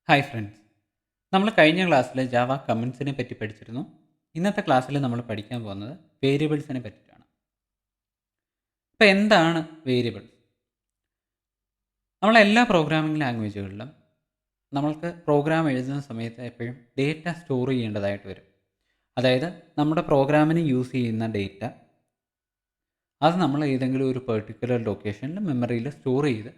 Hi friends, നമ്മൾ കഴിഞ്ഞ ക്ലാസ്സിൽ ജാവ കമൻസിനെ പറ്റി പഠിച്ചിരുന്നു. ഇന്നത്തെ ക്ലാസ്സിൽ നമ്മൾ പഠിക്കാൻ പോകുന്നത് വേരിയബിൾസിനെ പറ്റിയിട്ടാണ്. അപ്പോൾ എന്താണ് വേരിയബിൾസ്? നമ്മളെല്ലാ പ്രോഗ്രാമിംഗ് ലാംഗ്വേജുകളിലും നമ്മൾക്ക് പ്രോഗ്രാം എഴുതുന്ന സമയത്ത് എപ്പോഴും ഡേറ്റ സ്റ്റോർ ചെയ്യേണ്ടതായിട്ട് വരും. അതായത് നമ്മുടെ പ്രോഗ്രാമിന് യൂസ് ചെയ്യുന്ന ഡേറ്റ അത് നമ്മൾ ഏതെങ്കിലും ഒരു പെർട്ടിക്കുലർ ലൊക്കേഷനിൽ മെമ്മറിയിൽ സ്റ്റോർ ചെയ്ത്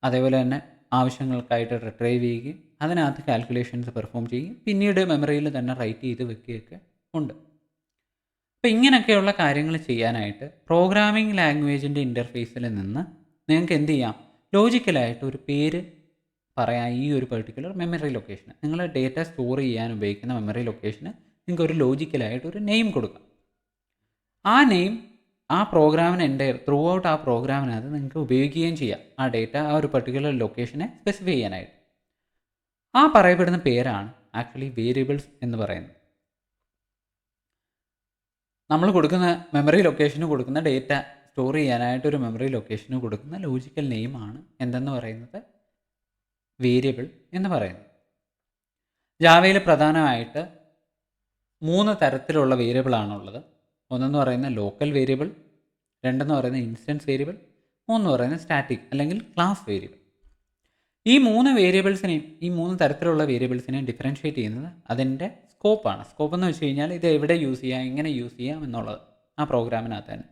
അതേപോലെ തന്നെ ആവശ്യങ്ങൾക്കായിട്ട് റിട്രൈവ് ചെയ്യുകയും അതിനകത്ത് കാൽക്കുലേഷൻസ് പെർഫോം ചെയ്യുകയും പിന്നീട് മെമ്മറിയിൽ തന്നെ റൈറ്റ് ചെയ്ത് വെക്കുകയൊക്കെ ഉണ്ട്. അപ്പോൾ ഇങ്ങനെയൊക്കെയുള്ള കാര്യങ്ങൾ ചെയ്യാനായിട്ട് പ്രോഗ്രാമിംഗ് ലാംഗ്വേജിൻ്റെ ഇൻ്റർഫേസിൽ നിന്ന് നിങ്ങൾക്ക് എന്ത് ചെയ്യാം? ലോജിക്കലായിട്ട് ഒരു പേര് പറയാം. ഈ ഒരു പെർട്ടിക്കുലർ മെമ്മറി ലൊക്കേഷന് നിങ്ങൾ ഡേറ്റ സ്റ്റോർ ചെയ്യാൻ ഉപയോഗിക്കുന്ന മെമ്മറി ലൊക്കേഷന് നിങ്ങൾക്ക് ഒരു ലോജിക്കലായിട്ട് ഒരു നെയിം കൊടുക്കാം. ആ നെയിം ആ പ്രോഗ്രാമിന് ത്രൂ ഔട്ട് ആ പ്രോഗ്രാമിനകത്ത് നിങ്ങൾക്ക് ഉപയോഗിക്കുകയും ചെയ്യാം. ആ ഡേറ്റ ആ ഒരു പെർട്ടിക്കുലർ ലൊക്കേഷനെ സ്പെസിഫൈ ചെയ്യാനായിട്ട്. ആ പറയപ്പെടുന്ന പേരാണ് ആക്ച്വലി വേരിയബിൾസ് എന്ന് പറയുന്നത്. നമ്മൾ കൊടുക്കുന്ന മെമ്മറി ലൊക്കേഷന് കൊടുക്കുന്ന ഡേറ്റ സ്റ്റോർ ചെയ്യാനായിട്ട് ഒരു മെമ്മറി ലൊക്കേഷന് കൊടുക്കുന്ന ലോജിക്കൽ നെയിമാണ് എന്തെന്ന് പറയുന്നത് വേരിയബിൾ എന്ന് പറയുന്നത്. ജാവയിൽ പ്രധാനമായിട്ട് 3 തരത്തിലുള്ള വേരിയബിളാണുള്ളത്. ഒന്നെന്ന് പറയുന്ന ലോക്കൽ വേരിയബിൾ, രണ്ടെന്ന് പറയുന്ന ഇൻസ്റ്റൻസ് വേരിയബിൾ, മൂന്ന് പറയുന്ന സ്റ്റാറ്റിക് അല്ലെങ്കിൽ ക്ലാസ് വേരിയബിൾ. ഈ 3 വേരിയബിൾസിനെയും ഈ 3 തരത്തിലുള്ള വേരിയബിൾസിനെയും ഡിഫറൻഷ്യേറ്റ് ചെയ്യുന്നത് അതിൻ്റെ സ്കോപ്പാണ്. സ്കോപ്പ് എന്ന് വെച്ച് കഴിഞ്ഞാൽ ഇത് എവിടെ യൂസ് ചെയ്യാം, എങ്ങനെ യൂസ് ചെയ്യാം എന്നുള്ളത് ആ പ്രോഗ്രാമിനകത്ത് തന്നെ.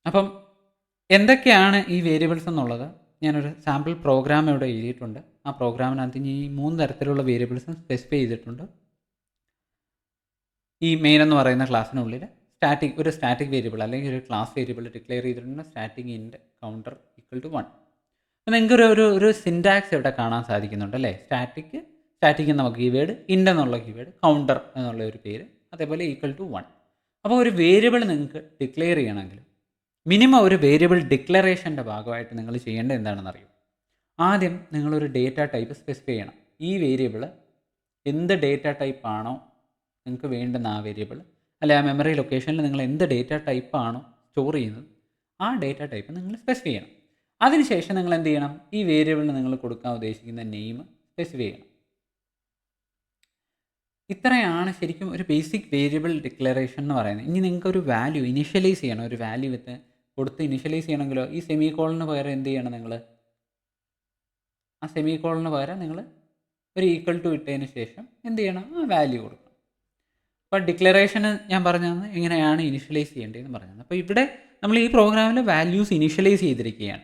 അപ്പം എന്തൊക്കെയാണ് ഈ വേരിയബിൾസ് എന്നുള്ളത് ഞാനൊരു സാമ്പിൾ പ്രോഗ്രാം ഇവിടെ എഴുതിയിട്ടുണ്ട്. ആ പ്രോഗ്രാമിനകത്ത് ഈ 3 തരത്തിലുള്ള വേരിയബിൾസും സ്പെസിഫൈ ചെയ്തിട്ടുണ്ട്. ഈ മെയിൻ എന്ന് പറയുന്ന ക്ലാസ്സിനുള്ളിൽ ഒരു സ്റ്റാറ്റിക് വേരിയബിൾ അല്ലെങ്കിൽ ഒരു ക്ലാസ് വേരിയബിൾ ഡിക്ലെയർ ചെയ്തിട്ടുണ്ട്. Static int counter equal to 1. അപ്പോൾ നിങ്ങൾക്ക് ഒരു സിൻറ്റാക്സ് ഇവിടെ കാണാൻ സാധിക്കുന്നുണ്ട് അല്ലേ? സ്റ്റാറ്റിക് എന്ന കീവേഡ്, ഇൻറ്റ് എന്നുള്ള കീവേഡ്, കൗണ്ടർ എന്നുള്ള ഒരു പേര്, അതേപോലെ ഈക്വൽ ടു 1. അപ്പോൾ ഒരു വേരിയബിൾ നിങ്ങൾക്ക് ഡിക്ലെയർ ചെയ്യണമെങ്കിൽ മിനിമം ഒരു വേരിയബിൾ ഡിക്ലറേഷൻ്റെ ഭാഗമായിട്ട് നിങ്ങൾ ചെയ്യേണ്ടത് എന്താണെന്ന് അറിയും. ആദ്യം നിങ്ങളൊരു ഡേറ്റ ടൈപ്പ് സ്പെസിഫൈ ചെയ്യണം. ഈ വേരിയബിൾ എന്ത് ഡേറ്റ ടൈപ്പ് ആണോ നിങ്ങൾക്ക് വേണ്ടുന്ന ആ വേരിയബിൾ, അല്ലെ ആ മെമ്മറി ലൊക്കേഷനിൽ നിങ്ങൾ എന്ത് ഡേറ്റ ടൈപ്പാണോ സ്റ്റോർ ചെയ്യുന്നത് ആ ഡേറ്റ ടൈപ്പ് നിങ്ങൾ സ്പെസിഫൈ ചെയ്യണം. അതിനുശേഷം നിങ്ങൾ എന്ത് ചെയ്യണം? ഈ വേരിയബിളിന് നിങ്ങൾ കൊടുക്കാൻ ഉദ്ദേശിക്കുന്ന നെയിം സ്പെസിഫൈ ചെയ്യണം. ഇത്രയാണ് ശരിക്കും ഒരു ബേസിക് വേരിയബിൾ ഡിക്ലറേഷൻ എന്ന് പറയുന്നത്. ഇനി നിങ്ങൾക്ക് ഒരു വാല്യൂ ഇനിഷ്യലൈസ് ചെയ്യണം. ഒരു വാല്യൂ കൊടുത്ത് ഇനിഷ്യലൈസ് ചെയ്യണമെങ്കിലോ ഈ സെമി കോളന് പകരം എന്ത് ചെയ്യണം? നിങ്ങൾ ആ സെമി കോളന് പകരം നിങ്ങൾ ഒരു ഈക്വൽ ടു ഇട്ടതിന് ശേഷം എന്ത് ചെയ്യണം? ആ വാല്യൂ കൊടുക്കണം. അപ്പോൾ ഡിക്ലറേഷന് ഞാൻ പറഞ്ഞത് എങ്ങനെയാണ് ഇനിഷ്യലൈസ് ചെയ്യേണ്ടതെന്ന് പറഞ്ഞത്. അപ്പോൾ ഇവിടെ നമ്മൾ ഈ പ്രോഗ്രാമിൽ വാല്യൂസ് ഇനിഷ്യലൈസ് ചെയ്തിരിക്കുകയാണ്.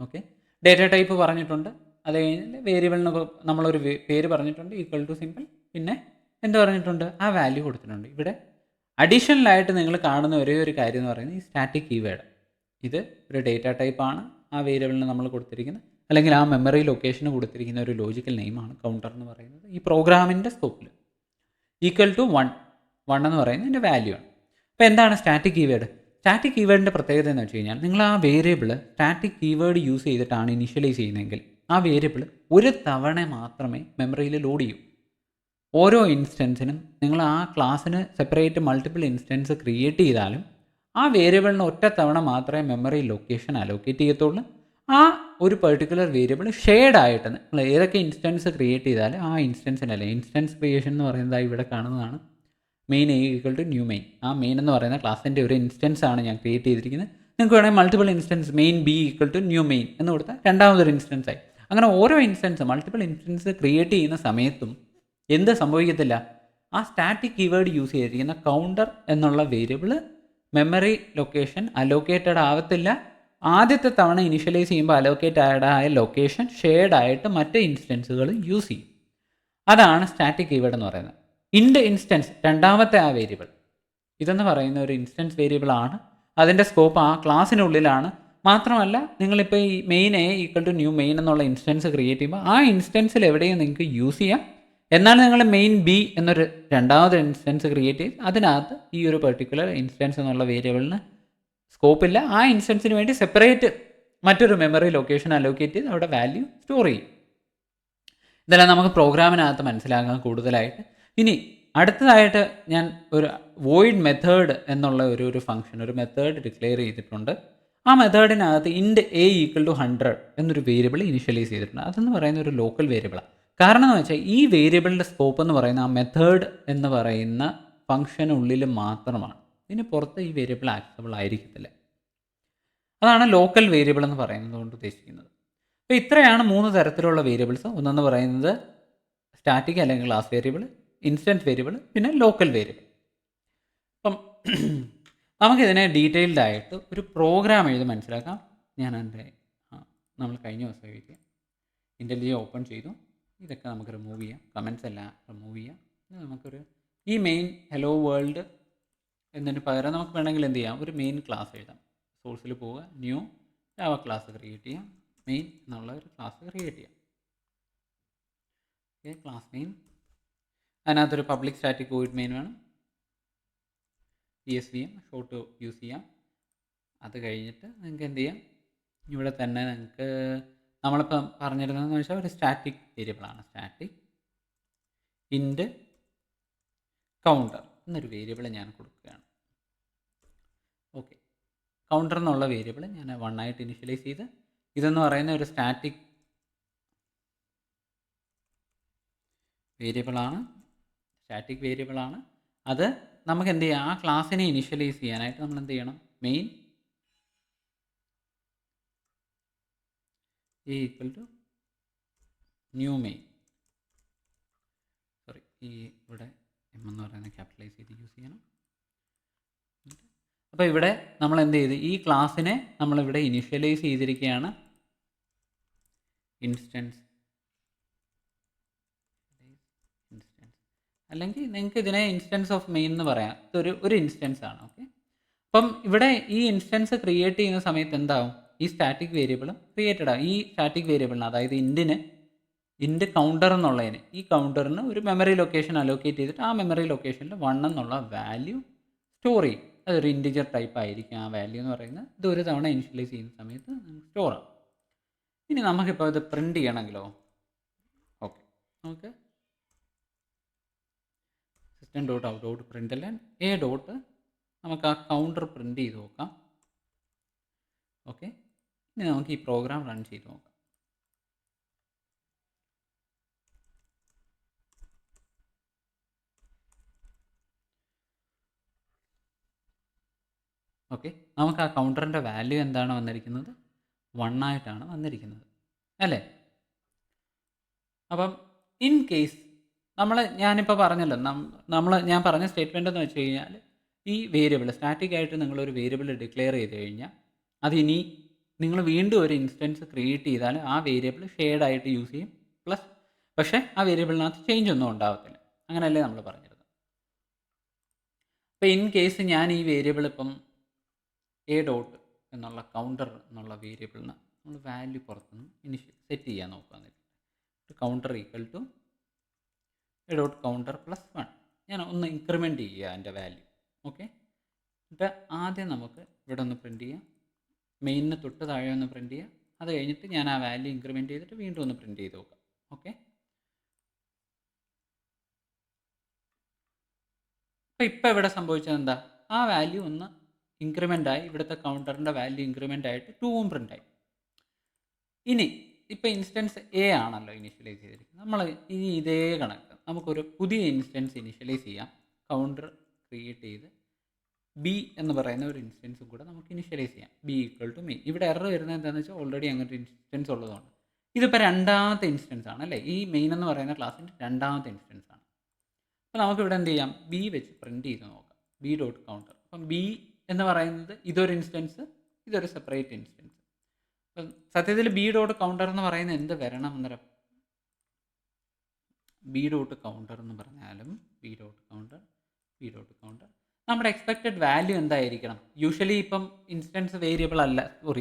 ഓക്കെ, ഡേറ്റ ടൈപ്പ് പറഞ്ഞിട്ടുണ്ട്. അത് കഴിഞ്ഞാൽ വേരിയബിളിന് നമ്മളൊരു പേര് പറഞ്ഞിട്ടുണ്ട്, ഈക്വൽ ടു സിമ്പിൾ. പിന്നെ എന്ത് പറഞ്ഞിട്ടുണ്ട്? ആ വാല്യൂ കൊടുത്തിട്ടുണ്ട്. ഇവിടെ അഡീഷണലായിട്ട് നിങ്ങൾ കാണുന്ന ഒരേ ഒരു കാര്യം എന്ന് പറയുന്നത് ഈ സ്റ്റാറ്റിക് കീവേഡ്. ഇത് ഒരു ഡേറ്റ ടൈപ്പാണ്. ആ വേരിയബിളിന് നമ്മൾ കൊടുത്തിരിക്കുന്ന അല്ലെങ്കിൽ ആ മെമ്മറി ലൊക്കേഷന് കൊടുത്തിരിക്കുന്ന ഒരു ലോജിക്കൽ നെയിമാണ് കൗണ്ടർ എന്ന് പറയുന്നത്. ഈ പ്രോഗ്രാമിൻ്റെ സ്കോപ്പിൽ ഈക്വൽ ടു 1 എന്ന് പറയുന്നത് ഇതിൻ്റെ വാല്യൂ ആണ്. അപ്പോൾ എന്താണ് സ്റ്റാറ്റിക് കീവേഡ്? സ്റ്റാറ്റിക് കീവേഡിൻ്റെ പ്രത്യേകത എന്ന് വെച്ച് കഴിഞ്ഞാൽ നിങ്ങൾ ആ വേരിയബിൾ സ്റ്റാറ്റിക് കീവേഡ് യൂസ് ചെയ്തിട്ടാണ് ഇനിഷ്യലൈസ് ചെയ്യുന്നതെങ്കിൽ ആ വേരിയബിൾ ഒരു തവണ മാത്രമേ മെമ്മറിയിൽ ലോഡ് ചെയ്യൂ. ഓരോ ഇൻസ്റ്റൻസിനും നിങ്ങൾ ആ ക്ലാസ്സിന് സെപ്പറേറ്റ് മൾട്ടിപ്പിൾ ഇൻസ്റ്റൻസ് ക്രിയേറ്റ് ചെയ്താലും ആ വേരിയബിളിന് ഒറ്റ തവണ മാത്രമേ മെമ്മറി ലൊക്കേഷൻ അലോക്കേറ്റ് ചെയ്യത്തുള്ളൂ. ആ ഒരു പെർട്ടിക്കുലർ വേരിയബിൾ ഷെയർഡ് ആയിട്ട് നിങ്ങൾ ഏതൊക്കെ ഇൻസ്റ്റൻസ് ക്രിയേറ്റ് ചെയ്താലും ആ ഇൻസ്റ്റൻസിനല്ലേ ഇൻസ്റ്റൻസ് ക്രിയേഷൻ എന്ന് പറയുന്നത് ഇവിടെ കാണുന്നതാണ്. Main equal to new main. ആ മെയിൻ എന്ന് പറയുന്ന ക്ലാസ്സിൻ്റെ ഒരു ഇൻസ്റ്റൻസ് ആണ് ഞാൻ ക്രിയേറ്റ് ചെയ്തിരിക്കുന്നത്. നിങ്ങൾക്ക് വേണമെങ്കിൽ multiple instance main b equal to new main എന്ന് കൊടുത്താൽ രണ്ടാമതൊരു ഇൻസ്റ്റൻസ് ആയി. അങ്ങനെ ഓരോ മൾട്ടിപ്പിൾ ഇൻസ്റ്റൻസ് ക്രിയേറ്റ് ചെയ്യുന്ന സമയത്തും എന്ത് സംഭവിക്കത്തില്ല? ആ സ്റ്റാറ്റിക് കീവേഡ് യൂസ് ചെയ്തിരിക്കുന്ന കൗണ്ടർ എന്നുള്ള വേരിയബിൾ മെമ്മറി ലൊക്കേഷൻ അലോക്കേറ്റഡ് ആവത്തില്ല. ആദ്യത്തെ തവണ ഇനിഷ്യലൈസ് ചെയ്യുമ്പോൾ അലോക്കേറ്റഡ് ആയ ലൊക്കേഷൻ ഷെയർഡ് ആയിട്ട് മറ്റ് ഇൻസ്റ്റൻസുകൾ യൂസ് ചെയ്യും. അതാണ് സ്റ്റാറ്റിക് കീവേഡ് എന്ന് പറയുന്നത്. ഇൻസ്റ്റൻസ് രണ്ടാമത്തെ ആ വേരിയബിൾ ഇതെന്ന് പറയുന്ന ഒരു ഇൻസ്റ്റൻസ് വേരിയബിൾ ആണ്. അതിൻ്റെ സ്കോപ്പ് ആ ക്ലാസ്സിനുള്ളിലാണ്. മാത്രമല്ല നിങ്ങളിപ്പോൾ ഈ main a equal to new main എന്നുള്ള ഇൻസ്റ്റൻസ് ക്രിയേറ്റ് ചെയ്യുമ്പോൾ ആ ഇൻസ്റ്റൻസിൽ എവിടെയും നിങ്ങൾക്ക് യൂസ് ചെയ്യാം. എന്നാൽ നിങ്ങൾ മെയിൻ ബി എന്നൊരു രണ്ടാമത് ഇൻസ്റ്റൻസ് ക്രിയേറ്റ് ചെയ്ത് അതിനകത്ത് ഈ ഒരു പെർട്ടിക്കുലർ ഇൻസ്റ്റൻസ് എന്നുള്ള വേരിയബിളിന് സ്കോപ്പില്ല. ആ ഇൻസ്റ്റൻസിന് വേണ്ടി സെപ്പറേറ്റ് മറ്റൊരു മെമ്മറി ലൊക്കേഷൻ അലോക്കേറ്റ് ചെയ്ത് അവിടെ വാല്യൂ സ്റ്റോർ ചെയ്യും. ഇതെല്ലാം നമുക്ക് പ്രോഗ്രാമിനകത്ത് മനസ്സിലാക്കാൻ കൂടുതലായിട്ട്. ഇനി അടുത്തതായിട്ട് ഞാൻ ഒരു വോയിഡ് മെത്തേഡ് എന്നുള്ള ഒരു ഫംഗ്ഷൻ, ഒരു മെത്തേഡ് ഡിക്ലെയർ ചെയ്തിട്ടുണ്ട്. ആ മെത്തേഡിനകത്ത് ഇൻഡ് എ ഈക്വൽ ടു 100 എന്നൊരു വേരിയബിൾ ഇനിഷ്യലൈസ് ചെയ്തിട്ടുണ്ട്. അതെന്ന് പറയുന്ന ഒരു ലോക്കൽ വേരിയബിളാണ്. കാരണം എന്ന് വെച്ചാൽ ഈ വേരിയബിളിൻ്റെ സ്കോപ്പ് എന്ന് പറയുന്ന ആ മെത്തേഡ് എന്ന് പറയുന്ന ഫംഗ്ഷനുള്ളിൽ മാത്രമാണ്. ഇതിന് പുറത്ത് ഈ വേരിയബിൾ ആക്സസിബിൾ ആയിരിക്കത്തില്ല. അതാണ് ലോക്കൽ വേരിയബിൾ എന്ന് പറയുന്നത് കൊണ്ട് ഉദ്ദേശിക്കുന്നത്. അപ്പോൾ ഇത്രയാണ് 3 തരത്തിലുള്ള വേരിയബിൾസ്. ഒന്നെന്ന് പറയുന്നത് സ്റ്റാറ്റിക് അല്ലെങ്കിൽ ക്ലാസ് വേരിയബിൾ, ഇൻസ്റ്റൻറ്റ് വേരിയബിൾ, പിന്നെ ലോക്കൽ വേരിയബിൾ. അപ്പം നമുക്കിതിനെ ഡീറ്റെയിൽഡ് ആയിട്ട് ഒരു പ്രോഗ്രാം എഴുതി മനസ്സിലാക്കാം. ഞാൻ എൻ്റെ നമ്മൾ കഴിഞ്ഞ ദിവസം എഴുതിയ ഇൻ്റലിജ് ഓപ്പൺ ചെയ്തു. ഇതൊക്കെ നമുക്ക് റിമൂവ് ചെയ്യാം, കമൻസ് എല്ലാം റിമൂവ് ചെയ്യാം. നമുക്കൊരു ഈ മെയിൻ ഹലോ വേൾഡ് എന്നതിന് പകരം നമുക്ക് വേണമെങ്കിൽ എന്ത് ചെയ്യാം, ഒരു മെയിൻ ക്ലാസ് എഴുതാം. സോഴ്സിൽ പോവുക, ന്യൂ ജാവ ക്ലാസ് ക്രിയേറ്റ് ചെയ്യാം, മെയിൻ എന്നുള്ള ഒരു ക്ലാസ് ക്രിയേറ്റ് ചെയ്യാം. Okay, class main. അതിനകത്തൊരു പബ്ലിക് സ്റ്റാറ്റിക് വോയിഡ് മെയിൻ വേണം. PSVM ഷോർട്ട് യൂസ് ചെയ്യാം. അത് കഴിഞ്ഞിട്ട് നിങ്ങൾക്ക് എന്ത് ചെയ്യാം, ഇവിടെ തന്നെ നിങ്ങൾക്ക് നമ്മളിപ്പം പറഞ്ഞിരുന്നതെന്ന് വെച്ചാൽ ഒരു സ്റ്റാറ്റിക് വേരിയബിളാണ്. സ്റ്റാറ്റിക് ഇൻഡ് കൗണ്ടർ എന്നൊരു വേരിയബിൾ ഞാൻ കൊടുക്കുകയാണ്. ഓക്കെ, കൗണ്ടർ എന്നുള്ള വേരിയബിൾ ഞാൻ 1 ആയിട്ട് ഇനിഷ്യലൈസ് ചെയ്ത്, ഇതെന്ന് പറയുന്ന ഒരു സ്റ്റാറ്റിക് വേരിയബിളാണ്. അത് നമുക്ക് എന്ത് ചെയ്യാം, ആ ക്ലാസ്സിനെ ഇനിഷ്യലൈസ് ചെയ്യാനായിട്ട് നമ്മൾ എന്ത് ചെയ്യണം, main a equal to new main. Sorry, ഈ ഇവിടെ എം എന്ന് പറയുന്നത് ക്യാപിറ്റലൈസ് ചെയ്ത് യൂസ് ചെയ്യണം. അപ്പോൾ ഇവിടെ നമ്മൾ എന്ത് ചെയ്ത്, ഈ ക്ലാസ്സിനെ നമ്മളിവിടെ ഇനിഷ്യലൈസ് ചെയ്തിരിക്കുകയാണ്. ഇൻസ്റ്റൻസ് അല്ലെങ്കിൽ നിങ്ങൾക്ക് ഇതിനെ ഇൻസ്റ്റൻസ് ഓഫ് മെയിൻ എന്ന് പറയാം. ഇതൊരു ഇൻസ്റ്റൻസ് ആണ്. ഓക്കെ, അപ്പം ഇവിടെ ഈ ഇൻസ്റ്റൻസ് ക്രിയേറ്റ് ചെയ്യുന്ന സമയത്ത് എന്താവും, ഈ സ്റ്റാറ്റിക് വേരിയബിളും ക്രിയേറ്റഡ് ആവും. ഈ സ്റ്റാറ്റിക് വേരിയബിളിന്, അതായത് ഇൻഡ് കൗണ്ടർ എന്നുള്ളതിന്, ഈ കൗണ്ടറിന് ഒരു മെമ്മറി ലൊക്കേഷൻ അലോക്കേറ്റ് ചെയ്തിട്ട് ആ മെമ്മറി ലൊക്കേഷനിൽ 1 എന്നുള്ള വാല്യൂ സ്റ്റോർ ചെയ്യും. അതൊരു ഇൻറ്റിജർ ടൈപ്പ് ആയിരിക്കും ആ വാല്യൂ എന്ന് പറയുന്നത്. ഇത് ഒരു തവണ ഇനിഷ്യലൈസ് ചെയ്യുന്ന സമയത്ത് സ്റ്റോർ ആവും. ഇനി നമുക്കിപ്പോൾ ഇത് പ്രിൻറ്റ് ചെയ്യണമെങ്കിലോ, ഓക്കെ, നമുക്ക് system dot out dot print A dot നമുക്ക് ആ കൗണ്ടർ പ്രിൻറ്റ് ചെയ്ത് നോക്കാം. ഓക്കെ, ഇനി നമുക്ക് ഈ പ്രോഗ്രാം റൺ ചെയ്ത് നോക്കാം. ഓക്കെ, നമുക്ക് ആ കൗണ്ടറിൻ്റെ വാല്യൂ എന്താണ് വന്നിരിക്കുന്നത്, 1 ആയിട്ടാണ് വന്നിരിക്കുന്നത് അല്ലേ. അപ്പം ഇൻ കേസ് ഞാനിപ്പോൾ പറഞ്ഞല്ലോ, ഞാൻ പറഞ്ഞ സ്റ്റേറ്റ്മെൻ്റ് എന്ന് വെച്ച് കഴിഞ്ഞാൽ, ഈ വേരിയബിൾ സ്റ്റാറ്റിക്കായിട്ട് നിങ്ങളൊരു വേരിയബിൾ ഡിക്ലെയർ ചെയ്ത് കഴിഞ്ഞാൽ അതിനി നിങ്ങൾ വീണ്ടും ഒരു ഇൻസ്റ്റൻസ് ക്രിയേറ്റ് ചെയ്താൽ ആ വേരിയബിൾ ഷെയർഡായിട്ട് യൂസ് ചെയ്യും. പക്ഷേ ആ വേരിയബിളിനകത്ത് ചേഞ്ച് ഒന്നും ഉണ്ടാകത്തില്ല. അങ്ങനെയല്ലേ നമ്മൾ പറഞ്ഞിരുന്നത്. അപ്പോൾ ഇൻ കേസ് ഞാൻ ഈ വേരിയബിൾ ഇപ്പം എ ഡോട്ട് എന്നുള്ള കൗണ്ടർ എന്നുള്ള വേരിയബിളിന് നമ്മൾ വാല്യൂ പുറത്തുനിന്ന് സെറ്റ് ചെയ്യാൻ നോക്കുക. Counter equal to a dot counter +1. ഞാൻ ഒന്ന് ഇൻക്രിമെൻറ്റ് ചെയ്യുക എൻ്റെ വാല്യൂ. ഓക്കെ, എന്നിട്ട് ആദ്യം നമുക്ക് ഇവിടെ ഒന്ന് പ്രിൻറ്റ് ചെയ്യാം, മെയിനിന് തൊട്ട് താഴെ ഒന്ന് പ്രിൻറ്റ് ചെയ്യാം. അത് കഴിഞ്ഞിട്ട് ഞാൻ ആ വാല്യൂ ഇൻക്രിമെൻറ്റ് ചെയ്തിട്ട് വീണ്ടും ഒന്ന് പ്രിൻറ്റ് ചെയ്ത് നോക്കാം. ഓക്കെ, അപ്പോൾ ഇപ്പോൾ ഇവിടെ സംഭവിച്ചത് എന്താ, ആ വാല്യൂ ഒന്ന് ഇൻക്രിമെൻ്റ് ആയി, ഇവിടുത്തെ കൗണ്ടറിൻ്റെ വാല്യൂ ഇൻക്രിമെൻ്റ് ആയിട്ട് 2ഉം പ്രിൻ്റ് ആയി. ഇനി ഇപ്പോൾ ഇൻസ്റ്റൻസ് എ ആണല്ലോ ഇനിഷ്യലൈസ് ചെയ്തിരിക്കുന്നത്. നമ്മൾ ഇനി ഇതേ കണക്ക് നമുക്കൊരു പുതിയ ഇൻസ്റ്റൻസ് ഇനിഷ്യലൈസ് ചെയ്യാം. കൗണ്ടർ ക്രിയേറ്റ് ചെയ്ത് ബി എന്ന് പറയുന്ന ഒരു ഇൻസ്റ്റൻസും കൂടെ നമുക്ക് ഇനിഷ്യലൈസ് ചെയ്യാം. B equal to main. ഇവിടെ എറർ വരുന്നത് എന്താണെന്ന് വെച്ചാൽ ഓൾറെഡി അങ്ങനത്തെ ഇൻസ്റ്റൻസ് ഉള്ളതുകൊണ്ട്. ഇതിപ്പോൾ രണ്ടാമത്തെ ഇൻസ്റ്റൻസ് ആണ് അല്ലേ, ഈ മെയിൻ എന്ന് പറയുന്ന ക്ലാസ്സിൻ്റെ രണ്ടാമത്തെ ഇൻസ്റ്റൻസ് ആണ്. അപ്പോൾ നമുക്കിവിടെ എന്ത് ചെയ്യാം, ബി വെച്ച് പ്രിൻറ്റ് ചെയ്ത് നോക്കാം, ബി ഡോട്ട് കൗണ്ടർ. അപ്പം ബി എന്ന് പറയുന്നത് ഇതൊരു ഇൻസ്റ്റൻസ്, ഇതൊരു സെപ്പറേറ്റ് ഇൻസ്റ്റൻസ്. അപ്പം സത്യത്തിൽ ബി ഡോട്ട് കൗണ്ടർ എന്ന് പറയുന്നത് എന്ത് വരണം എന്നൊരു, ബി ഡോട്ട് കൗണ്ടർ എന്ന് പറഞ്ഞാലും ബി ഡോട്ട് കൗണ്ടർ നമ്മുടെ എക്സ്പെക്റ്റഡ് വാല്യൂ എന്തായിരിക്കണം. യൂഷ്വലി ഇപ്പം ഇൻസ്റ്റൻസ് വേരിയബിൾ അല്ല,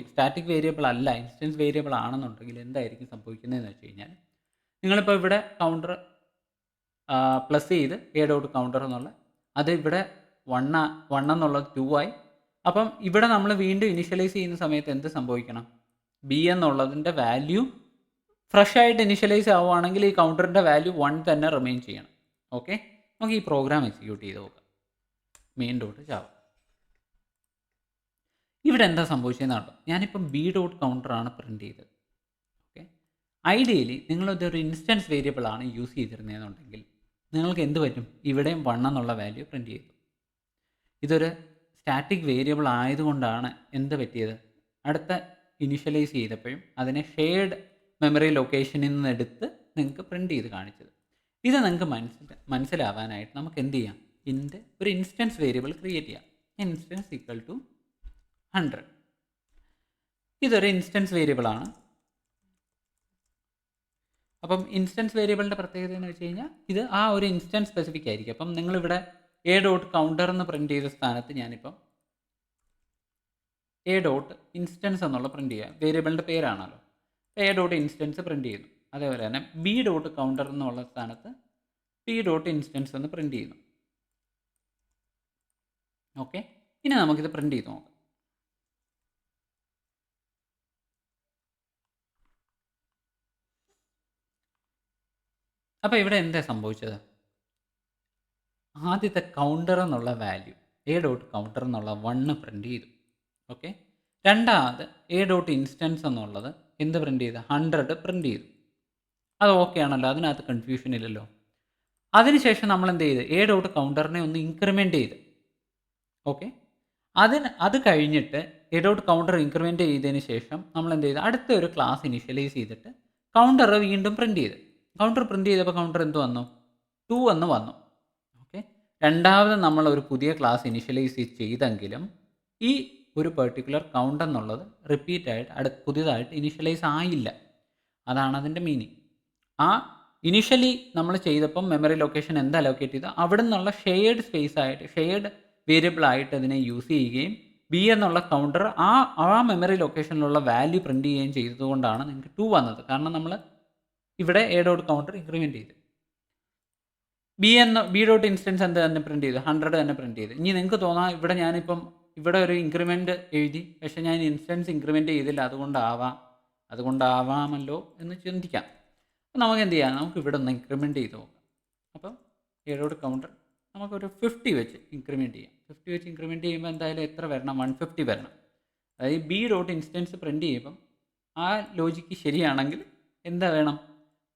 സ്റ്റാറ്റിക് വേരിയബിൾ അല്ല, ഇൻസ്റ്റൻസ് വേരിയബിൾ ആണെന്നുണ്ടെങ്കിൽ എന്തായിരിക്കും സംഭവിക്കുന്നതെന്ന് വെച്ച് കഴിഞ്ഞാൽ, നിങ്ങളിപ്പോൾ ഇവിടെ കൗണ്ടർ പ്ലസ് ചെയ്ത് എ ഡോട്ട് കൗണ്ടർ എന്നുള്ള അത് ഇവിടെ 1 എന്നുള്ളത് 2 ആയി. അപ്പം ഇവിടെ നമ്മൾ വീണ്ടും ഇനിഷ്യലൈസ് ചെയ്യുന്ന സമയത്ത് എന്ത് സംഭവിക്കണം, ബി എന്നുള്ളതിൻ്റെ വാല്യൂ ഫ്രഷ് ആയിട്ട് ഇനിഷ്യലൈസ് ആവുകയാണെങ്കിൽ ഈ കൗണ്ടറിൻ്റെ വാല്യൂ 1 തന്നെ റിമെയിൻ ചെയ്യണം. ഓക്കെ, നമുക്ക് ഈ പ്രോഗ്രാം എക്സിക്യൂട്ട് ചെയ്ത് നോക്കാം. Main dot Java. ഇവിടെ എന്താ സംഭവിച്ചതെന്ന് കേട്ടോ, ഞാനിപ്പം ബി ഡോട്ട് കൗണ്ടറാണ് പ്രിൻറ്റ് ചെയ്തത്. ഓക്കെ, ഐഡിയലി നിങ്ങളിതൊരു ഇൻസ്റ്റൻസ് വേരിയബിൾ ആണ് യൂസ് ചെയ്തിരുന്നതെന്നുണ്ടെങ്കിൽ നിങ്ങൾക്ക് എന്ത് പറ്റും, ഇവിടെയും 1 എന്നുള്ള വാല്യൂ പ്രിൻറ്റ് ചെയ്തു. ഇതൊരു സ്റ്റാറ്റിക് വേരിയബിൾ ആയതുകൊണ്ടാണ് എന്ത് പറ്റിയത്, അടുത്ത ഇനിഷ്യലൈസ് ചെയ്തപ്പോഴും അതിനെ ഷെയർഡ് മെമ്മറി ലൊക്കേഷനിൽ നിന്ന് എടുത്ത് നിങ്ങൾക്ക് പ്രിൻറ്റ് ചെയ്ത് കാണിച്ചത്. ഇത് നിങ്ങൾക്ക് മനസ്സിലാവാനായിട്ട് നമുക്ക് എന്ത് ചെയ്യാം, ഒരു ഇൻസ്റ്റൻസ് വേരിയബിൾ ക്രിയേറ്റ് ചെയ്യാം. Instance equal to 100. ഇതൊരു ഇൻസ്റ്റൻസ് വേരിയബിൾ ആണ്. അപ്പം ഇൻസ്റ്റൻസ് വേരിയബിളിൻ്റെ പ്രത്യേകത എന്ന് വെച്ച് കഴിഞ്ഞാൽ ഇത് ആ ഒരു ഇൻസ്റ്റൻസ് സ്പെസിഫിക് ആയിരിക്കും. അപ്പം നിങ്ങളിവിടെ എ ഡോട്ട് കൗണ്ടർ എന്ന് പ്രിൻറ്റ് ചെയ്ത സ്ഥാനത്ത് ഞാനിപ്പം എ ഡോട്ട് ഇൻസ്റ്റൻസ് എന്നുള്ള പ്രിൻറ്റ് ചെയ്യുക, വേരിയബിളിൻ്റെ പേരാണല്ലോ, എ ഡോട്ട് ഇൻസ്റ്റൻസ് പ്രിൻറ്റ് ചെയ്യുന്നു. അതേപോലെ തന്നെ ബി ഡോട്ട് കൗണ്ടർ എന്നുള്ള സ്ഥാനത്ത് ബി ഡോട്ട് ഇൻസ്റ്റൻസ് എന്ന് പ്രിൻറ്റ് ചെയ്യുന്നു. ഓക്കെ, ഇനി നമുക്കിത് പ്രിൻറ്റ് ചെയ്ത് നോക്കാം. അപ്പോൾ ഇവിടെ എന്താ സംഭവിച്ചത്, ആദ്യത്തെ കൗണ്ടർ എന്നുള്ള വാല്യൂ എ ഡോട്ട് കൗണ്ടർ എന്നുള്ള 1 പ്രിൻറ്റ് ചെയ്തു. ഓക്കെ, രണ്ടാമത് എ ഡോട്ട് ഇൻസ്റ്റൻസ് എന്നുള്ളത് എന്ത് പ്രിൻറ്റ് ചെയ്ത്, 100 പ്രിൻറ്റ് ചെയ്തു. അത് ഓക്കെ ആണല്ലോ, അതിനകത്ത് കൺഫ്യൂഷൻ ഇല്ലല്ലോ. അതിനുശേഷം നമ്മൾ എന്ത് ചെയ്ത്, എ ഡോട്ട് കൗണ്ടറിനെ ഒന്ന് ഇൻക്രിമെൻറ്റ് ചെയ്ത്. ഓക്കെ, അത് കഴിഞ്ഞിട്ട് എ ഡോട്ട് കൗണ്ടർ ഇൻക്രിമെൻറ്റ് ചെയ്തതിന് ശേഷം നമ്മൾ എന്ത് ചെയ്ത്, അടുത്ത ഒരു ക്ലാസ് ഇനിഷ്യലൈസ് ചെയ്തിട്ട് കൗണ്ടർ വീണ്ടും പ്രിൻറ്റ് ചെയ്ത്. കൗണ്ടർ പ്രിൻറ്റ് ചെയ്തപ്പോൾ കൗണ്ടർ എന്ത് വന്നു, 2 എന്ന് വന്നു. ഓക്കെ, രണ്ടാമത് നമ്മൾ ഒരു പുതിയ ക്ലാസ് ഇനിഷ്യലൈസ് ചെയ്തെങ്കിലും ഈ ഒരു പെർട്ടിക്കുലർ കൗണ്ട് എന്നുള്ളത് റിപ്പീറ്റായിട്ട് പുതിയതായിട്ട് ഇനിഷ്യലൈസ് ആയില്ല. അതാണ് അതിൻ്റെ മീനിങ്. ആ ഇനിഷ്യലി നമ്മൾ ചെയ്തപ്പം മെമ്മറി ലൊക്കേഷൻ എന്താ അലോക്കേറ്റ് ചെയ്തത്, അവിടെ നിന്നുള്ള ഷെയർഡ് സ്പേസ് ആയിട്ട്, ഷെയർഡ് വേരിയബിൾ ആയിട്ട് അതിനെ യൂസ് ചെയ്യുകയും ബി എന്നുള്ള കൗണ്ടർ ആ മെമ്മറി ലൊക്കേഷനിലുള്ള വാല്യൂ പ്രിൻറ്റ് ചെയ്യുകയും ചെയ്തതുകൊണ്ടാണ് നിങ്ങൾക്ക് 2 വന്നത്. കാരണം നമ്മൾ ഇവിടെ എ ഡോട്ട് കൗണ്ടർ ഇൻക്രിമെൻറ്റ് ചെയ്ത്. ബി ഡോട്ട് ഇൻസ്റ്റൻസ് എന്ത് തന്നെ പ്രിൻറ്റ് ചെയ്തു, 100 തന്നെ പ്രിൻറ്റ് ചെയ്ത്. ഇനി നിങ്ങൾക്ക് തോന്നാം ഇവിടെ ഞാനിപ്പം ഇവിടെ ഒരു ഇൻക്രിമെൻറ്റ് എഴുതി, പക്ഷേ ഞാൻ ഇൻസ്റ്റൻസ് ഇൻക്രിമെൻറ്റ് ചെയ്തില്ല, അതുകൊണ്ടാവാമല്ലോ എന്ന് ചിന്തിക്കാം. അപ്പോൾ നമുക്ക് എന്ത് ചെയ്യാം, നമുക്ക് ഇവിടെ ഒന്ന് ഇൻക്രിമെൻറ്റ് ചെയ്ത് നോക്കാം. അപ്പം എ ഡോട്ട് കൗണ്ടർ നമുക്കൊരു 50 വെച്ച് ഇൻക്രിമെൻറ്റ് ചെയ്യാം. 50 വെച്ച് ഇൻക്രിമെൻറ്റ് ചെയ്യുമ്പോൾ എന്തായാലും എത്ര വരണം, 150 വരണം. അതായത് ബി ഡോട്ട് ഇൻസ്റ്റൻസ് പ്രിൻറ്റ് ചെയ്യുമ്പം ആ ലോജിക്ക് ശരിയാണെങ്കിൽ എന്താ വേണം,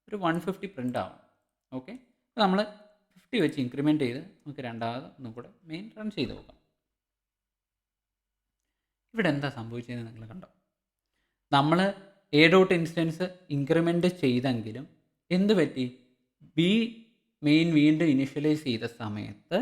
ഒരു 150 പ്രിൻ്റ് ആവണം. ഓക്കെ, അപ്പോൾ നമ്മൾ 50 വെച്ച് ഇൻക്രിമെൻറ്റ് ചെയ്ത് നമുക്ക് രണ്ടാമത് ഒന്നും കൂടെ മെയിൻ റൺ ചെയ്ത് നോക്കാം. ഇവിടെ എന്താ സംഭവിച്ചതെന്ന് നിങ്ങൾ കണ്ടോ, നമ്മൾ എ ഡോട്ട് ഇൻസ്റ്റൻസ് ഇൻക്രിമെൻറ്റ് ചെയ്തെങ്കിലും എന്ത് പറ്റി, ബി മെയിൻ വീണ്ടും ഇനിഷ്യലൈസ് ചെയ്ത സമയത്ത്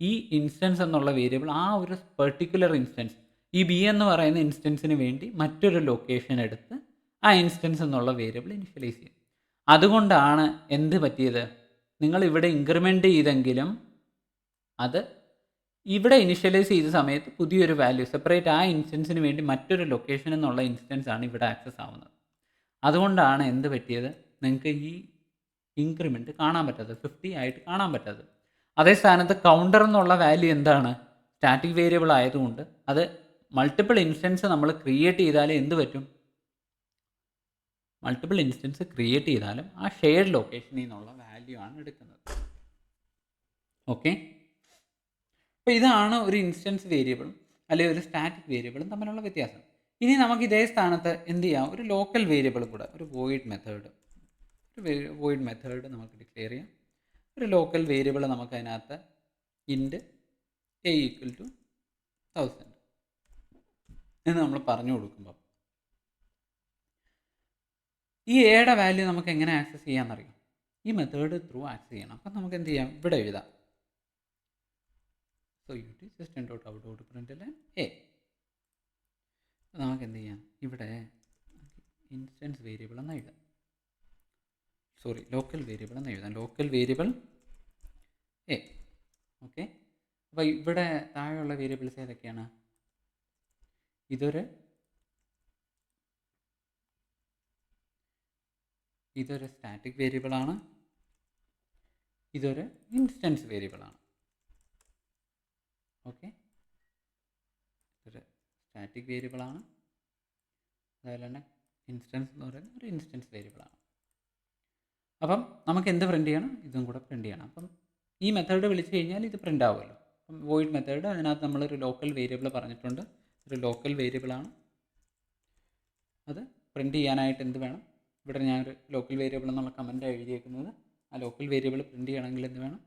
ഈ ഇൻസ്റ്റൻസ് എന്നുള്ള വേരിയബിൾ ആ ഒരു പെർട്ടിക്കുലർ ഇൻസ്റ്റൻസ്, ഈ ബി എന്ന് പറയുന്ന ഇൻസ്റ്റൻസിന് വേണ്ടി മറ്റൊരു ലൊക്കേഷൻ എടുത്ത് ആ ഇൻസ്റ്റൻസ് എന്നുള്ള വേരിയബിൾ ഇനിഷ്യലൈസ് ചെയ്യും. അതുകൊണ്ടാണ് എന്ത് പറ്റിയത്, നിങ്ങൾ ഇവിടെ ഇൻക്രിമെൻറ്റ് ചെയ്തെങ്കിലും അത് ഇവിടെ ഇനിഷ്യലൈസ് ചെയ്ത സമയത്ത് പുതിയൊരു വാല്യൂ സെപ്പറേറ്റ് ആ ഇൻസ്റ്റൻസിന് വേണ്ടി മറ്റൊരു ലൊക്കേഷൻ എന്നുള്ള ഇൻസ്റ്റൻസ് ആണ് ഇവിടെ ആക്സസ് ആവുന്നത്. അതുകൊണ്ടാണ് എന്ത് പറ്റിയത്, നിങ്ങൾക്ക് ഈ ഇൻക്രിമെൻറ്റ് കാണാൻ പറ്റാത്തത്, 50 ആയിട്ട് കാണാൻ പറ്റാത്തത്. അതേ സ്ഥാനത്ത് കൗണ്ടർ എന്നുള്ള വാല്യൂ എന്താണ്, സ്റ്റാറ്റിക് വേരിയബിൾ ആയതുകൊണ്ട് അത് മൾട്ടിപ്പിൾ ഇൻസ്റ്റൻസ് നമ്മൾ ക്രിയേറ്റ് ചെയ്താലേ എന്ത് പറ്റും, മൾട്ടിപ്പിൾ ഇൻസ്റ്റൻസ് ക്രിയേറ്റ് ചെയ്താലും ആ ഷെയർഡ് ലൊക്കേഷനിൽ നിന്നുള്ള വാല്യൂ ആണ് എടുക്കുന്നത്. ഓക്കെ, അപ്പോൾ ഇതാണ് ഒരു ഇൻസ്റ്റൻസ് വേരിയബിളും അല്ലെങ്കിൽ ഒരു സ്റ്റാറ്റിക് വേരിയബിളും തമ്മിലുള്ള വ്യത്യാസം. ഇനി നമുക്ക് ഇതേ സ്ഥാനത്ത് എന്ത് ചെയ്യാം, ഒരു ലോക്കൽ വേരിയബിൾ കൂടെ, ഒരു വോയിഡ് മെത്തേഡ് നമുക്ക് ഡിക്ലെയർ ചെയ്യാം. ഒരു ലോക്കൽ വേരിയബിൾ നമുക്ക് അതിനകത്ത് ഇൻറ്റ് എ ഈക്വൽ ടു 1000 എന്ന് നമ്മൾ പറഞ്ഞു കൊടുക്കുമ്പോൾ ഈ എയുടെ വാല്യൂ നമുക്ക് എങ്ങനെ ആക്സസ് ചെയ്യാമെന്നറിയാം, ഈ മെത്തേഡ് ത്രൂ ആക്സസ് ചെയ്യണം. അപ്പം നമുക്ക് എന്ത് ചെയ്യാം, ഇവിടെ എഴുതാം, സോ യൂട്ടി system.out.println എ. നമുക്ക് എന്ത് ചെയ്യാം, ഇവിടെ ഇൻസ്റ്റൻസ് വേരിയബിൾ എന്ന് എഴുതാം, ലോക്കൽ വേരിയബിൾ എന്ന് എഴുതാം, ലോക്കൽ വേരിയബിൾ എ. ഓക്കെ, അപ്പോൾ ഇവിടെ താഴെയുള്ള വേരിയബിൾസ് ഏതൊക്കെയാണ്, ഇതൊരു സ്റ്റാറ്റിക് വേരിയബിളാണ്, ഇതൊരു ഇൻസ്റ്റൻസ് വേരിയബിളാണ്. ഓക്കെ, ഇതൊരു സ്റ്റാറ്റിക് വേരിയബിളാണ്, അതുപോലെ തന്നെ ഇൻസ്റ്റൻസ് എന്ന് പറയുന്നത് ഒരു ഇൻസ്റ്റൻസ് വേരിയബിളാണ്. അപ്പം നമുക്ക് എന്ത് പ്രിൻറ്റ് ചെയ്യണം, ഇതും കൂടെ പ്രിൻറ്റ് ചെയ്യണം. അപ്പം ഈ മെത്തേഡ് വിളിച്ചു കഴിഞ്ഞാൽ ഇത് പ്രിൻ്റ് ആവുമല്ലോ. അപ്പം വോയിഡ് മെത്തേഡ് അതിനകത്ത് നമ്മളൊരു ലോക്കൽ വേരിയബിൾ പറഞ്ഞിട്ടുണ്ട്, ഒരു ലോക്കൽ വേരിയബിളാണ്. അത് പ്രിൻറ്റ് ചെയ്യാനായിട്ട് എന്ത് വേണം, ഇവിടെ ഞാനൊരു ലോക്കൽ വേരിയബിൾ എന്നുള്ള കമൻറ്റ് എഴുതിയേക്കുന്നത്. ആ ലോക്കൽ വേരിയബിൾ പ്രിൻറ്റ് ചെയ്യണമെങ്കിൽ എന്ത് വേണം,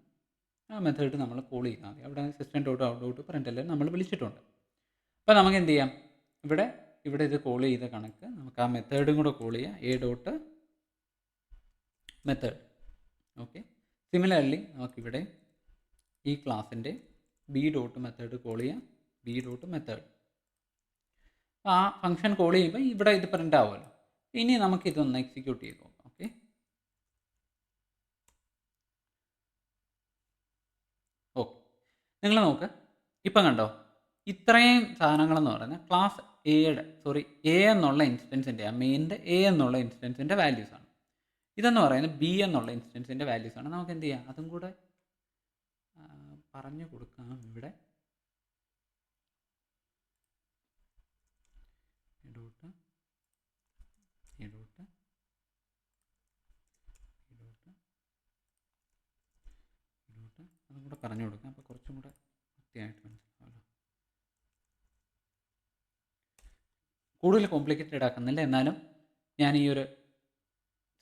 ആ മെത്തേഡ് നമ്മൾ കോൾ ചെയ്താൽ മതി. അവിടെ system dot out dot print നമ്മൾ വിളിച്ചിട്ടുണ്ട്. അപ്പോൾ നമുക്ക് എന്ത് ചെയ്യാം, ഇവിടെ ഇത് കോൾ ചെയ്ത കണക്ക് നമുക്ക് ആ മെത്തേഡും കൂടെ കോൾ ചെയ്യാം, A dot method. Okay, similarly നമുക്കിവിടെ ഈ ക്ലാസ്സിൻ്റെ ബി ഡോട്ട് മെത്തേഡ് കോൾ ചെയ്യാം, ബി ഡോട്ട് മെത്തേഡ്. ആ ഫംഗ്ഷൻ കോൾ ചെയ്യുമ്പോൾ ഇവിടെ ഇത് പ്രിൻ്റ് ആവുമല്ലോ. ഇനി നമുക്കിതൊന്ന് എക്സിക്യൂട്ട് ചെയ്ത് നോക്കാം. ഓക്കെ, നിങ്ങൾ നോക്ക്, ഇപ്പം കണ്ടോ, ഇത്രയും സാധനങ്ങളെന്ന് പറയുന്നത് ക്ലാസ് എ എന്നുള്ള ഇൻസ്റ്റൻസിൻ്റെ, ആ മെയിൻ്റെ എ എന്നുള്ള ഇൻസ്റ്റൻസിൻ്റെ വാല്യൂസാണ്. ഇതെന്ന് പറയുന്നത് ബി എന്നുള്ള ഇൻസ്റ്റൻസിൻ്റെ വാല്യൂസാണ്. നമുക്ക് എന്ത് ചെയ്യാം, അതും കൂടെ പറഞ്ഞു കൊടുക്കാം. ഇവിടെ അതും കൂടെ പറഞ്ഞു കൊടുക്കാം, അപ്പോൾ കുറച്ചും കൂടെ വൃത്തിയായിട്ട് മനസ്സിലാവല്ലോ. കൂടുതൽ കോംപ്ലിക്കേറ്റഡ് ആക്കുന്നില്ല, എന്നാലും ഞാൻ ഈ ഒരു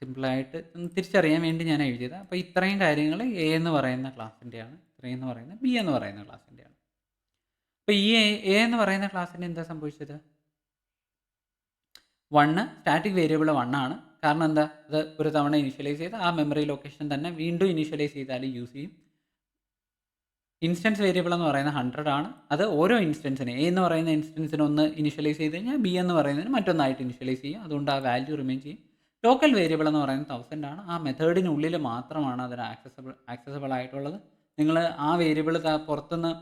സിമ്പിളായിട്ട് തിരിച്ചറിയാൻ വേണ്ടി ഞാൻ എഴുതിയത്. അപ്പോൾ ഇത്രയും കാര്യങ്ങൾ എ എന്ന് പറയുന്ന ക്ലാസ്സിൻ്റെയാണ്, ഇത്രയും എന്ന് പറയുന്നത് ബി എന്ന് പറയുന്ന ക്ലാസ്സിൻ്റെയാണ്. അപ്പോൾ ഈ എ എന്ന് പറയുന്ന ക്ലാസ്സിന് എന്താ സംഭവിച്ചത്, 1 സ്റ്റാറ്റിക് വേരിയബിൾ 1 ആണ്. കാരണം എന്താ, അത് ഒരു തവണ ഇനിഷ്യലൈസ് ചെയ്ത് ആ മെമ്മറി ലൊക്കേഷൻ തന്നെ വീണ്ടും ഇനിഷ്യലൈസ് ചെയ്താലും യൂസ് ചെയ്യും. ഇൻസ്റ്റൻസ് വേരിയബിൾ എന്ന് പറയുന്നത് 100 ആണ്. അത് ഓരോ ഇൻസ്റ്റൻസിന്, എ എന്ന് പറയുന്ന ഇൻസ്റ്റൻസിന് ഒന്ന് ഇനിഷ്യലൈസ് ചെയ്ത് കഴിഞ്ഞാൽ ബി എന്ന് പറയുന്നതിന് മറ്റൊന്നായിട്ട് ഇനിഷ്യലൈസ് ചെയ്യും, അതുകൊണ്ട് ആ വാല്യൂ റിമെയിൻ ചെയ്യും. ലോക്കൽ വേരിയബിൾ എന്ന് പറയുന്നത് 1000 ആണ്. ആ മെത്തേഡിനുള്ളിൽ മാത്രമാണ് അതിന് ആക്സസബിൾ ആയിട്ടുള്ളത്. നിങ്ങൾ ആ വേരിയബിൾ പുറത്തുനിന്ന്,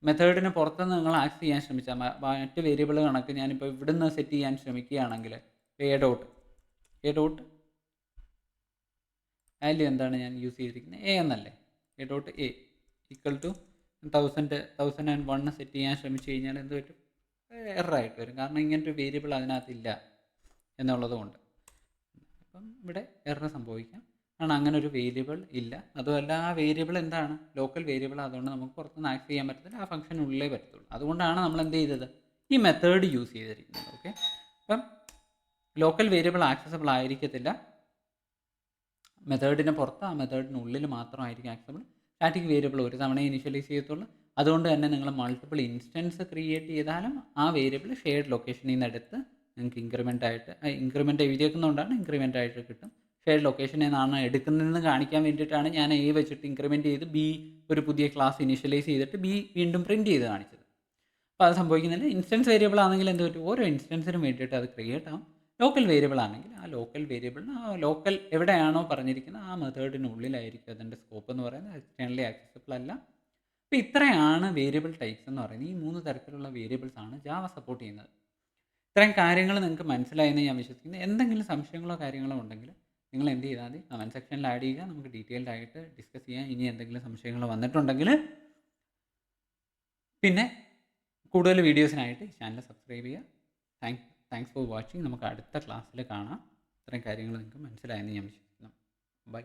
മെത്തേഡിന് പുറത്തുനിന്ന് നിങ്ങൾ ആക്സസ് ചെയ്യാൻ ശ്രമിച്ചാൽ, മറ്റ് വേരിയബിൾ കണക്ക് ഞാനിപ്പോൾ ഇവിടുന്ന് സെറ്റ് ചെയ്യാൻ ശ്രമിക്കുകയാണെങ്കിൽ എ ഡോട്ട് വാല്യൂ എന്താണ് ഞാൻ യൂസ് ചെയ്തിരിക്കുന്നത്, എ എന്നല്ലേ, a dot a equal to 1001 set ചെയ്യാൻ ശ്രമിച്ചു കഴിഞ്ഞാൽ എന്ത് പറ്റും, എററായിട്ട് വരും. കാരണം ഇങ്ങനൊരു വേരിയബിൾ അതിനകത്തില്ല എന്നുള്ളത് കൊണ്ട്. അപ്പം ഇവിടെ എറർ സംഭവിക്കാം, കാരണം അങ്ങനെ ഒരു വേരിയബിൾ ഇല്ല. അതുമല്ല ആ വേരിയബിൾ എന്താണ്, ലോക്കൽ വേരിയബിൾ, അതുകൊണ്ട് നമുക്ക് പുറത്തുനിന്ന് ആക്സസ് ചെയ്യാൻ പറ്റത്തില്ല, ആ ഫംഗ്ഷനുള്ളിലേ പറ്റത്തുള്ളൂ. അതുകൊണ്ടാണ് നമ്മൾ എന്ത് ചെയ്തത്, ഈ മെത്തേഡ് യൂസ് ചെയ്തിരിക്കുന്നത്. ഓക്കെ, അപ്പം ലോക്കൽ വേരിയബിൾ ആക്സസബിൾ ആയിരിക്കത്തില്ല, മെത്തേഡിന് പുറത്ത് ആ മെത്തേഡിനുള്ളിൽ മാത്രമായിരിക്കും ആക്സസബിൾ. സ്റ്റാറ്റിക് വേരിയബിൾ ഒരു തവണ ഇനിഷ്യലൈസ് ചെയ്യത്തുള്ളൂ. അതുകൊണ്ട് തന്നെ നിങ്ങൾ മൾട്ടിപ്പിൾ ഇൻസ്റ്റൻസ് ക്രിയേറ്റ് ചെയ്താലും ആ വേരിയബിൾ ഷെയർഡ് ലൊക്കേഷനിൽ നിന്ന് എടുത്ത് നിങ്ങൾക്ക് ഇൻക്രിമെൻ്റ് എഴുതിയേക്കുന്നതുകൊണ്ടാണ് ഇൻക്രിമെൻ്റ് ആയിട്ട് കിട്ടും. ഷെയർഡ് ലൊക്കേഷനിൽ നിന്നാണ് എടുക്കുന്നതെന്ന് കാണിക്കാൻ വേണ്ടിയിട്ടാണ് ഞാൻ എ വെച്ചിട്ട് ഇൻക്രിമെൻറ്റ് ചെയ്ത് ബി ഒരു പുതിയ ക്ലാസ് ഇനിഷ്യലൈസ് ചെയ്തിട്ട് ബി വീണ്ടും പ്രിൻറ്റ് ചെയ്ത് കാണിച്ചത്. അപ്പോൾ അത് സംഭവിക്കുന്നില്ല. ഇൻസ്റ്റൻസ് വേരിയബിൾ ആണെങ്കിൽ എന്ത് പറ്റും, ഓരോ ഇൻസ്റ്റൻസിനും വേണ്ടിയിട്ട് അത് ക്രിയേറ്റ് ആവും. ലോക്കൽ വേരിയബിൾ ആണെങ്കിൽ ആ ലോക്കൽ വേരിയബിളിന് ആ ലോക്കൽ എവിടെയാണോ പറഞ്ഞിരിക്കുന്നത് ആ മെത്തേഡിനുള്ളിലായിരിക്കും അതിൻ്റെ സ്കോപ്പ് എന്ന് പറയുന്നത്, എക്സ്റ്റേണലി ആക്സസിബിൾ അല്ല. അപ്പോൾ ഇത്രയാണ് വേരിയബിൾ ടൈപ്സ് എന്ന് പറയുന്നത്. ഈ 3 തരത്തിലുള്ള വേരിയബിൾസ് ആണ് ജാവ സപ്പോർട്ട് ചെയ്യുന്നത്. ഇത്രയും കാര്യങ്ങൾ നിങ്ങൾക്ക് മനസ്സിലായെന്ന് ഞാൻ വിശ്വസിക്കുന്നു. എന്തെങ്കിലും സംശയങ്ങളോ കാര്യങ്ങളോ ഉണ്ടെങ്കിൽ നിങ്ങൾ എന്ത് ചെയ്താൽ മതി, കമൻറ്റ് സെക്ഷനിൽ ആഡ് ചെയ്യുക, നമുക്ക് ഡീറ്റെയിൽഡ് ആയിട്ട് ഡിസ്കസ് ചെയ്യാം. ഇനി എന്തെങ്കിലും സംശയങ്ങൾ വന്നിട്ടുണ്ടെങ്കിൽ പിന്നെ കൂടുതൽ വീഡിയോസിനായിട്ട് ഈ ചാനൽ സബ്സ്ക്രൈബ് ചെയ്യുക. Thanks for watching. നമുക്ക് അടുത്ത ക്ലാസ്സിൽ കാണാം. ഇത്രയും കാര്യങ്ങൾ നിങ്ങൾക്ക് മനസ്സിലായെന്ന് ഞാൻ വിശ്വസിക്കുന്നു. ബൈ.